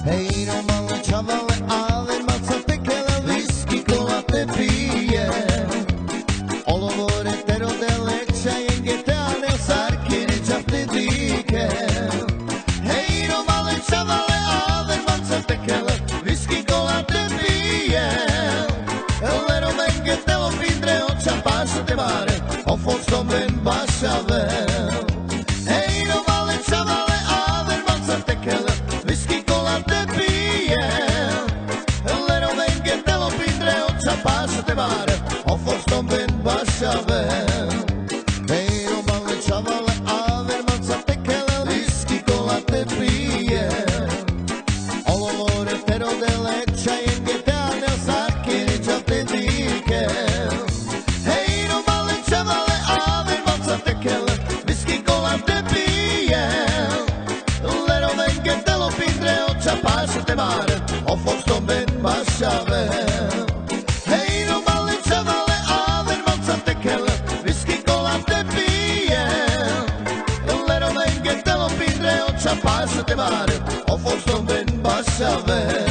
Ehi romano ciavale ave mazzate che la whisky con la te pije Ovo more tero dele čaje te sarkiri čafte dike Ehi romano ciavale ave mazzate che la whisky con la te pije Lero menge te lo pindre o čapaša te mare O fosto ben bašave Ehi romano ciavale ave mazzate che la whisky con la te pije Lero menge te lo pindre o čapaša te mare O fosto ben bašave Ehi romano ciavale ave mazzate che la whisky con la te pije Ovo more tero dele čaje te sarkiri čafte dike Ehi romano ciavale ave mazzate che la whisky con la te pije Lero menge te lo pindre o čapaša te mare O fosto ben bašave Ehi romano ciavale ave mazzate che la whisky con la te pije Lero menge te lo pindre o čapaša te mare O fosto ben bašave